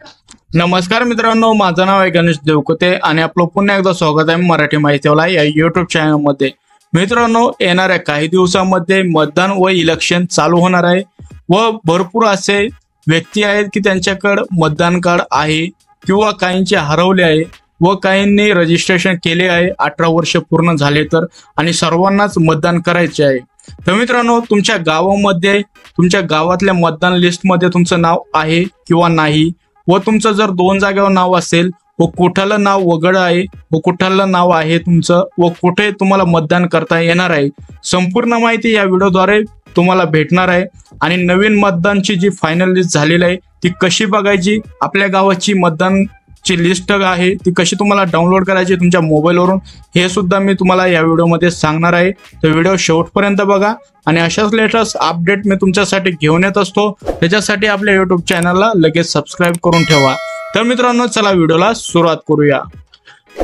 नमस्कार मित्रांनो, माझं नाव आहे गणेश देवकोते आणि आपलं पुन्हा एकदा स्वागत आहे मराठी माहितीवाला या युट्यूब चॅनलमध्ये। मित्रांनो, येणाऱ्या काही दिवसांमध्ये मतदान व इलेक्शन चालू होणार आहे व भरपूर असे व्यक्ती आहेत की त्यांच्याकडे मतदान कार्ड आहे किंवा काहींचे हरवले आहे व काहींनी रजिस्ट्रेशन केले आहे 18 वर्ष पूर्ण झाले तर, आणि सर्वांनाच मतदान करायचे आहे। तर मित्रांनो, तुमच्या गावामध्ये तुमच्या गावातल्या मतदान लिस्टमध्ये तुमचं नाव आहे किंवा नाही, व तुमचं जर 2 जागेवर नाव असेल व कुठलं नाव वगळ आहे व कुठलं नाव आहे तुमचं व कुठे तुम्हाला मतदान करता येणार आहे, संपूर्ण माहिती या व्हिडिओद्वारे तुम्हाला भेटणार आहे। आणि नवीन मतदानची जी फायनल लिस्ट झालेली आहे ती कशी बघायची, आपल्या गावाची मतदानची लिस्ट आहे ती कशी तुम्हाला डाउनलोड करायची तुमच्या मोबाईलवरून, हे सुद्धा मी तुम्हाला या व्हिडिओमध्ये सांगणार आहे। तर व्हिडिओ शेवटपर्यंत बघा आणि अशाच लेटेस्ट अपडेट मी तुमच्यासाठी घेऊन येत असतो। त्याच्यासाठी आपल्या युट्यूब चॅनलला लगेच सबस्क्राईब करून ठेवा। तर मित्रांनो, चला व्हिडिओला सुरुवात करूया।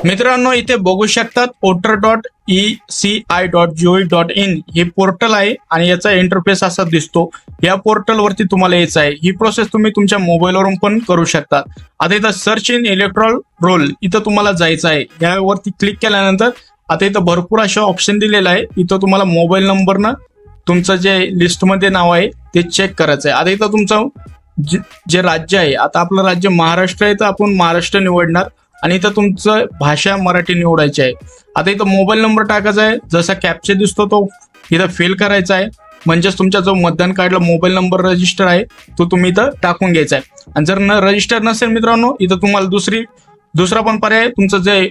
मित्रांनो, इथे बघू शकतात voter.eci.gov.in हे पोर्टल आहे आणि याचा इंटरफेस असा दिसतो। या पोर्टल वरती तुम्हाला यायचं आहे। ही प्रोसेस तुम्ही तुमच्या मोबाईलवरून पण करू शकता। आता इथं सर्च इन इलेक्टोरल रोल इथं तुम्हाला जायचं आहे। यावरती क्लिक केल्यानंतर आता इथं भरपूर असे ऑप्शन दिलेले आहे। इथं तुम्हाला मोबाईल नंबरनं तुमचं जे लिस्टमध्ये नाव आहे ते चेक करायचं आहे। आता इथं तुमचं जे राज्य आहे, आता आपलं राज्य महाराष्ट्र आहे तर आपण महाराष्ट्र निवडणार आणि इथं तुमचं भाषा मराठी निवडायची आहे। आता इथं मोबाईल नंबर टाकायचा आहे, जसा कॅप्चा दिसतो तो इथं फिल करायचा आहे, म्हणजेच तुमचा जो मतदान कार्डला मोबाईल नंबर रजिस्टर आहे तो तुम्ही इथं टाकून घ्यायचा आहे। आणि जर रजिस्टर नसेल मित्रांनो, इथं तुम्हाला दुसरा पण पर्याय, तुमचं जे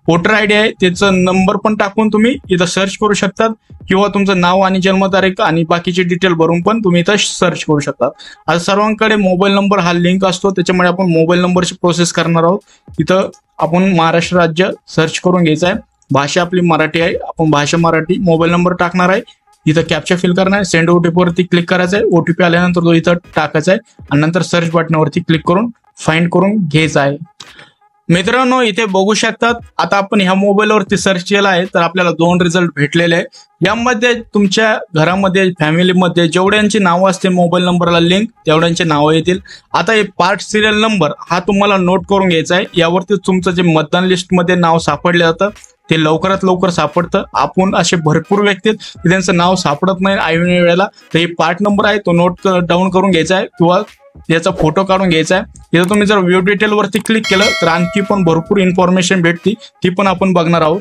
वोटर आयडी आहे त्याचं नंबर पण टाकून तुम्ही इथं सर्च करू शकतात किंवा तुमचं नाव आणि जन्मतारीख आणि बाकीची डिटेल भरून पण तुम्ही इथं सर्च करू शकतात। आता सर्वांकडे मोबाईल नंबर हा लिंक असतो, त्याच्यामुळे आपण मोबाईल नंबरची प्रोसेस करणार आहोत। इथं आपण महाराष्ट्र राज्य सर्च करून घ्यायचं आहे, भाषा आपली मराठी आहे, आपण भाषा मराठी, मोबाईल नंबर टाकणार आहे, इथं कॅप्चा फिल करणार आहे, सेंड ओटीपी वरती क्लिक करायचं आहे, ओटीपी आल्यानंतर तो इथं टाकायचा आहे आणि नंतर सर्च बटनावरती क्लिक करून फाइंड करून घ्यायचा आहे। मित्रांनो, इथे बघू शकतात आता आपण ह्या मोबाईलवरती सर्च केला आहे तर आपल्याला 2 रिझल्ट भेटलेले आहे। यामध्ये तुमच्या घरामध्ये फॅमिलीमध्ये जेवढ्यांची नावं असते मोबाईल नंबरला लिंक तेवढ्यांचे नावं येतील। आता हे पार्ट सिरियल नंबर हा तुम्हाला नोट करून घ्यायचा आहे। यावरती तुमचं जे मतदान लिस्टमध्ये नाव सापडलं जातं ते लवकरात लवकर सापडतं। आपण असे भरपूर व्यक्ती की त्यांचं नाव सापडत नाही ऐन वेळेला, तर हे पार्ट नंबर आहे तो नोट डाऊन करून घ्यायचा आहे किंवा याचा फोटो काढून घ्यायचा आहे। इथं तुम्ही जर व्ह्यू डिटेल वरती क्लिक केलं तर आणखी पण भरपूर इन्फॉर्मेशन भेटते, ती पण आपण बघणार आहोत।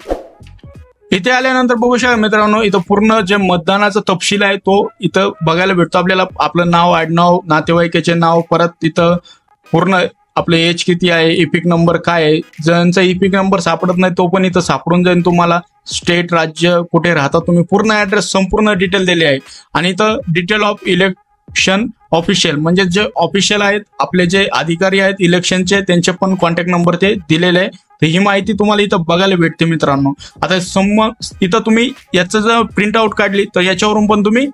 इथे आल्यानंतर बघू शकता मित्रांनो, इथं पूर्ण जे मतदानाचा तपशील आहे तो इथं बघायला भेटतो आपल्याला। आपलं नाव, आडनाव, नातेवाईकाचे नाव, परत इथं पूर्ण आपलं एज किती आहे, इपिक नंबर काय आहे, ज्यांचा इपिक नंबर सापडत नाही तो पण इथं सापडून जाईल तुम्हाला। स्टेट, राज्य, कुठे राहता तुम्ही, पूर्ण ऍड्रेस, संपूर्ण डिटेल दिली आहे। आणि इथं डिटेल ऑफ इलेक्शन ऑफिशियल, म्हणजे जे ऑफिशियल आहेत आपले जे अधिकारी आहेत इलेक्शनचे त्यांचे पण कॉन्टॅक्ट नंबर ते दिलेले आहे। तर ही माहिती तुम्हाला इथं बघायला भेटते मित्रांनो। आता इथं तुम्ही याचं जर प्रिंट आउट काढली तर याच्यावरून पण तुम्ही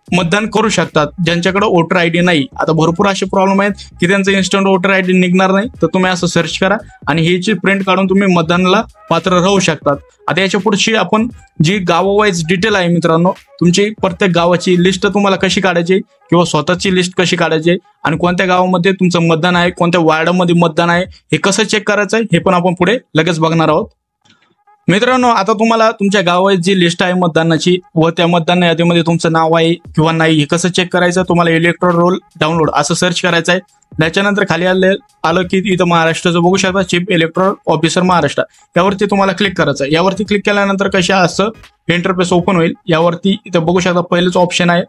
मतदान करू शकतात ज्यांच्याकडे वोटर आयडी नाही। आता भरपूर असे प्रॉब्लेम आहेत की त्यांचं इन्स्टंट वोटर आयडी निघणार नाही, तर तुम्ही असं सर्च करा आणि ह्याची प्रिंट काढून तुम्ही मतदानाला पात्र राहू शकतात। आता याच्या पुढची आपण जी गावावाईज डिटेल आहे मित्रांनो, तुमची प्रत्येक गावाची लिस्ट तुम्हाला कशी काढायची किंवा स्वतःची लिस्ट कशी काढायची आणि कोणत्या गावामध्ये तुमचं मतदान आहे, कोणत्या वार्डामध्ये मतदान आहे, हे कसं चेक करायचं आहे हे पण आपण पुढे लगेच बघणार आहोत। मित्रांनो, आता तुम्हाला तुमच्या गावात जी लिस्ट आहे मतदानाची व त्या मतदान यादीमध्ये तुमचं नाव आहे किंवा नाही हे कसं चेक करायचं, तुम्हाला इलेक्टोरल रोल डाउनलोड असं सर्च करायचं आहे। त्याच्यानंतर खाली आलं की इथं महाराष्ट्राचं बघू शकता, चीफ इलेक्टोरल ऑफिसर महाराष्ट्र, यावरती तुम्हाला क्लिक करायचं आहे। यावरती क्लिक केल्यानंतर कशा असं इंटरफेस ओपन होईल। यावरती इथं बघू शकता पहिलेच ऑप्शन आहे,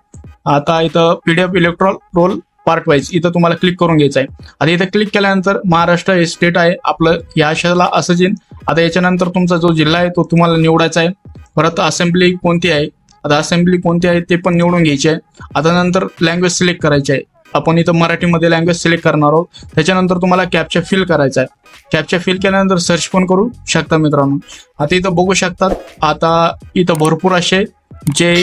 आता इथं PDF electoral roll part wise, इथं तुम्हाला क्लिक करून घ्यायचं आहे। आता इथं क्लिक केल्यानंतर महाराष्ट्र हे स्टेट आहे आपलं, या अशाला असं येईल। आता याच्यानंतर तुमचा जो जिल्हा आहे तो तुम्हाला निवडायचा आहे। परत असेंब्ली कोणती आहे, आता असेंब्ली कोणती आहे ते पण निवडून घ्यायची आहे। आता नंतर लँग्वेज सिलेक्ट करायची आहे, आपण इथं मराठीमध्ये लँग्वेज सिलेक्ट करणार आहोत। त्याच्यानंतर तुम्हाला कॅप्चा फिल करायचा आहे, कॅप्चा फिल केल्यानंतर सर्च पण करू शकता मित्रांनो। आता इथं बघू शकतात, आता इथं भरपूर असे जे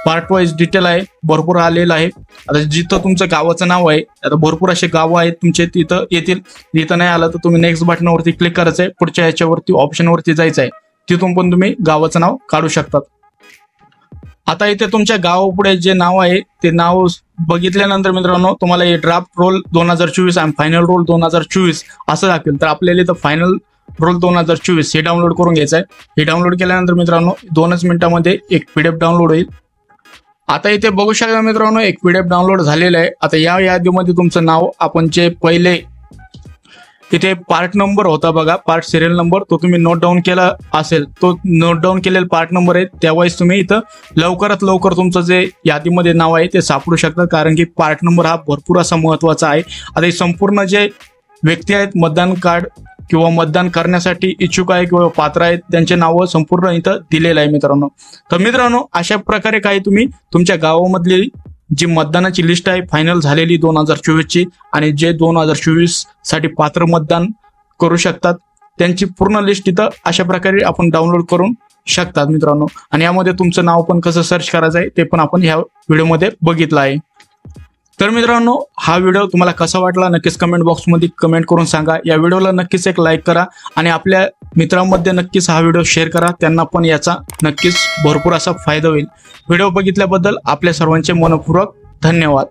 पार्ट वाईज डिटेल आहे भरपूर आलेलं आहे। आता जिथं तुमचं गावाचं नाव आहे, आता भरपूर असे गाव आहेत तुमचे तिथं येतील, इथं नाही आलं तर तुम्ही नेक्स्ट बटनावरती क्लिक करायचं आहे, पुढच्या याच्यावरती ऑप्शनवरती जायचं आहे, तिथून पण तुम्ही गावाचं नाव काढू शकतात। आता इथे तुमच्या गावापुढे जे नाव आहे ते नाव बघितल्यानंतर मित्रांनो तुम्हाला हे ड्राफ्ट रोल 2024 आणि फायनल रोल 2024 असं दाखवेल. तर आपल्याला इथं फायनल रोल 2024 हे डाउनलोड करून घ्यायचं आहे. हे डाउनलोड केल्यानंतर मित्रांनो 2च मिनिटांमध्ये एक PDF डाउनलोड होईल. आता इथे बघू शकता मित्रांनो एक PDF डाउनलोड झालेला आहे. आता या यादीमध्ये तुमचं नाव आपण जे पहिले इथे पार्ट नंबर होता बघा, पार्ट सिरियल नंबर, तो तुम्ही नोट डाऊन केला असेल, तो नोट डाऊन केलेला पार्ट नंबर आहे. त्यावेळेस तुम्ही इथं लवकरात लवकर तुमचं जे यादीमध्ये नाव आहे ते सापडू शकता, कारण की पार्ट नंबर हा भरपूर असा महत्वाचा आहे. आता हे संपूर्ण जे व्यक्ती आहेत मतदान कार्ड किंवा मतदान करण्यासाठी इच्छुक आहे किंवा पात्र आहेत त्यांचे नावं संपूर्ण इथं दिलेलं आहे मित्रांनो. तर मित्रांनो अशा प्रकारे काही तुम्ही तुमच्या गावामधली जी मतदानाची लिस्ट आहे फायनल झालेली 2024 ची आणि जे 2024 साठी पात्र मतदान करू शकतात त्यांची पूर्ण लिस्ट इथं अशा प्रकारे आपण डाउनलोड करून शकतात मित्रांनो. आणि यामध्ये तुमचं नाव पण कसं सर्च करायचं आहे ते पण आपण ह्या व्हिडिओमध्ये बघितलं आहे. तर मित्रांनो हा व्हिडिओ तुम्हाला कसा वाटला नक्कीच कमेंट बॉक्समध्ये कमेंट करून सांगा. या व्हिडिओला नक्कीच एक लाईक करा आणि आपल्या मित्रांमध्ये नक्कीच हा व्हिडिओ शेअर करा, त्यांना पण याचा नक्कीच भरपूर असा फायदा होईल. व्हिडिओ बघितल्याबद्दल आपल्या सर्वांचे मनपूर्वक धन्यवाद.